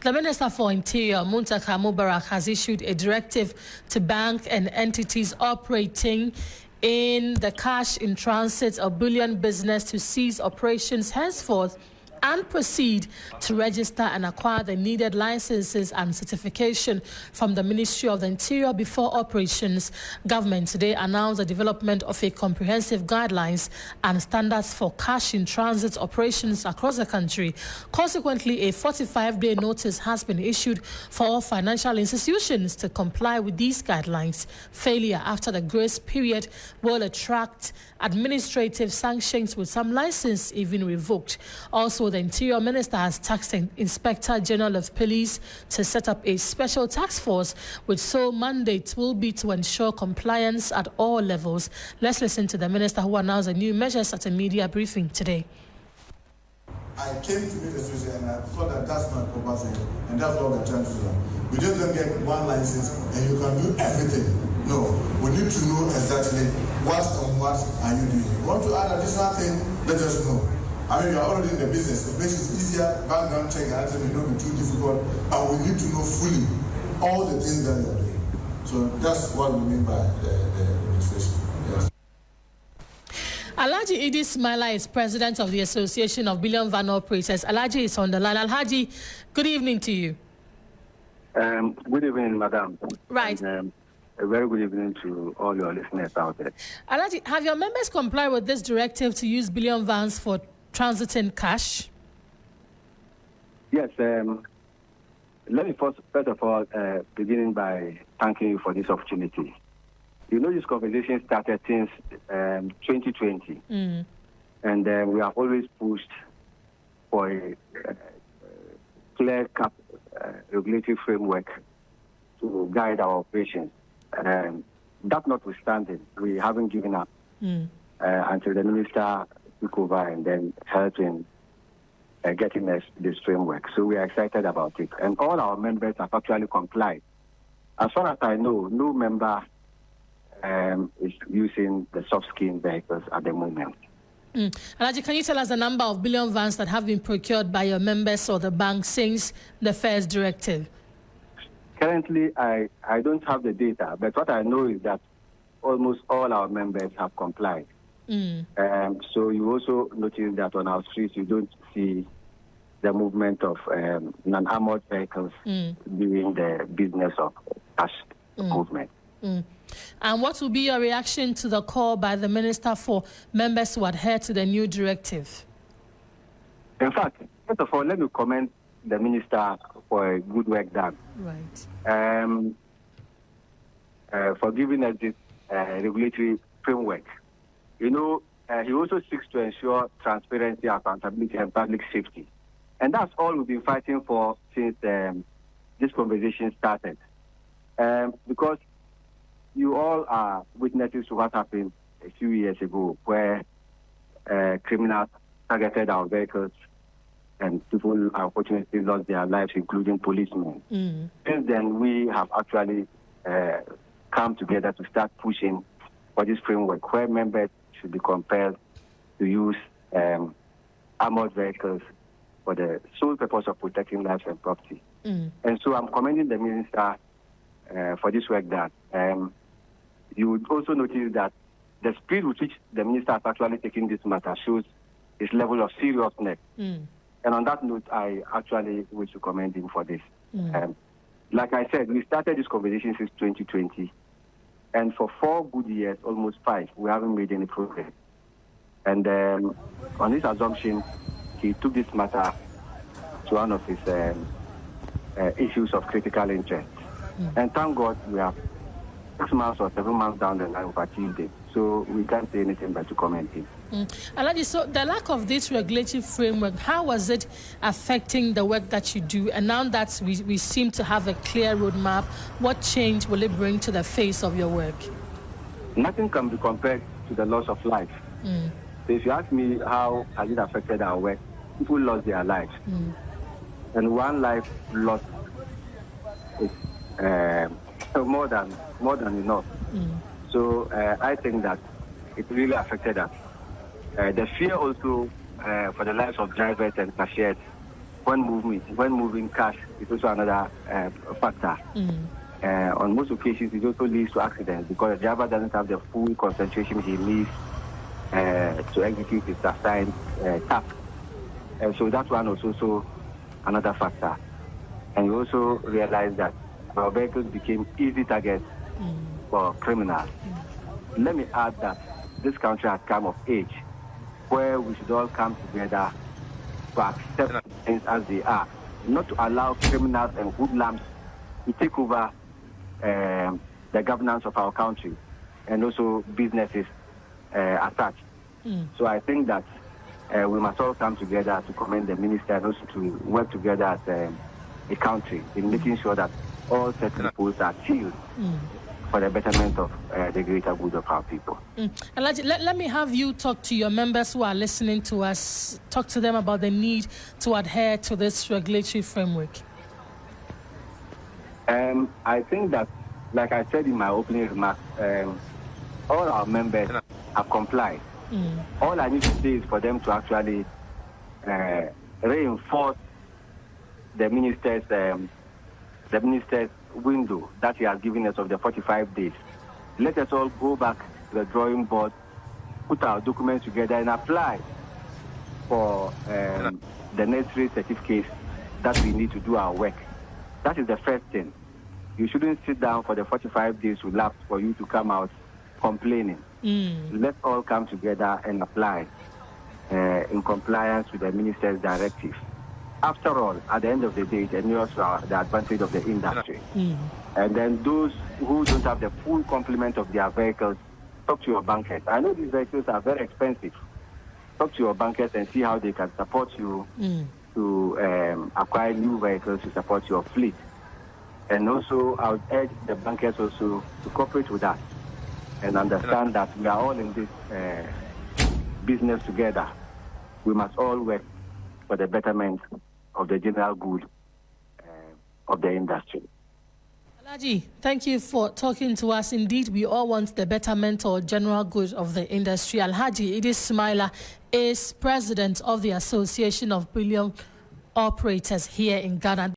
The Minister for Interior, Muntaka Mubarak, has issued a directive to banks and entities operating in the cash in transit or bullion business to cease operations henceforth and proceed to register and acquire the needed licenses and certification from the Ministry of the Interior before operations. Government today announced the development of a comprehensive guidelines and standards for cash in transit operations across the country. Consequently, a 45-day notice has been issued for all financial institutions to comply with these guidelines. Failure after the grace period will attract administrative sanctions, with some license even revoked. Also, the Interior Minister has tasked the Inspector General of Police to set up a special task force which sole mandate will be to ensure compliance at all levels. Let's listen to the Minister, who announced the new measures at a media briefing today. I came to meet the situation and I thought that that's my purpose, and that's what we're trying to do. We just don't get one license and you can do everything. No, we need to know exactly what are you doing. If you want to add additional thing, let us know. I mean, you're already in the business. It makes it easier, background check, and it will not be too difficult. And we need to know fully all the things that you're doing. So that's what we mean by the registration. Yes. Alhaji Iddi Sumaila is president of the Association of Bullion Van Operators. Alhaji is on the line. Alhaji, good evening to you. Good evening, madam. Right. And, a very good evening to all your listeners out there. Alhaji, have your members complied with this directive to use bullion vans for transiting cash? Yes. Let me first of all, beginning by thanking you for this opportunity. You know, this conversation started since 2020, and we have always pushed for a clear-cut regulatory framework to guide our operations. That notwithstanding, we haven't given up until the minister took over and then helped in getting us this framework. So we are excited about it. And all our members have actually complied. As far as I know, no member is using the soft-skin vehicles at the moment. Alhaji, can you tell us the number of bullion vans that have been procured by your members or the bank since the first directive? Currently, I don't have the data, but what I know is that almost all our members have complied. So you also notice that on our streets, you don't see the movement of non-armored vehicles doing the business of cash movement. And what will be your reaction to the call by the minister for members to adhere to the new directive? In fact, first of all, let me commend the minister for a good work done. Right. For giving us this regulatory framework. You know, he also seeks to ensure transparency, accountability, and public safety. And that's all we've been fighting for since this conversation started. Because you all are witnesses to what happened a few years ago, where criminals targeted our vehicles and people unfortunately lost their lives, including policemen. Since then, we have actually come together to start pushing for this framework, where members should be compelled to use armored vehicles for the sole purpose of protecting lives and property. And so I'm commending the minister for this work done. You would also notice that the speed with which the minister has actually taken this matter shows his level of seriousness. And on that note, I actually wish to commend him for this. Like I said, we started this conversation since 2020. And for 4 good years, almost 5, we haven't made any progress. And on this assumption, he took this matter to one of his issues of critical interest. And thank God we have 6 months or 7 months down the line, we've achieved it. So we can't say anything but to comment it. Alhaji, so the lack of this regulatory framework, how was it affecting the work that you do? And now that we seem to have a clear roadmap, what change will it bring to the face of your work? Nothing can be compared to the loss of life. So if you ask me how has it affected our work, people lost their lives. And one life lost is more than enough. So I think that it really affected us. The fear also for the lives of drivers and cashiers when moving cash is also another factor. On most occasions, it also leads to accidents because the driver doesn't have the full concentration he needs to execute his assigned task. So that one was also another factor. And we also realized that our vehicles became easy targets for criminals. Let me add that this country has come of age where we should all come together to accept things as they are, not to allow criminals and hoodlums to take over the governance of our country and also businesses as such. So I think that we must all come together to commend the minister and also to work together as a country in making sure that all certain posts are sealed for the betterment of the greater good of our people. Alhaji, let me have you talk to your members who are listening to us, talk to them about the need to adhere to this regulatory framework. I think that, like I said in my opening remarks, all our members have complied. All I need to say is for them to actually reinforce the minister's window that he has given us of the 45 days. Let us all go back to the drawing board, put our documents together and apply for the necessary certificates that we need to do our work. That is the first thing. You shouldn't sit down for the 45 days to lapse for you to come out complaining. Let's all come together and apply in compliance with the minister's directive. After all, at the end of the day, it ensures the advantage of the industry. And then those who don't have the full complement of their vehicles, talk to your bankers. I know these vehicles are very expensive. Talk to your bankers and see how they can support you to acquire new vehicles to support your fleet. And also, I would urge the bankers also to cooperate with us and understand that we are all in this business together. We must all work for the betterment of the general good of the industry. Alhaji, thank you for talking to us. Indeed, we all want the betterment or general good of the industry. Alhaji Iddi Sumaila is president of the Association of Bullion Operators here in Ghana.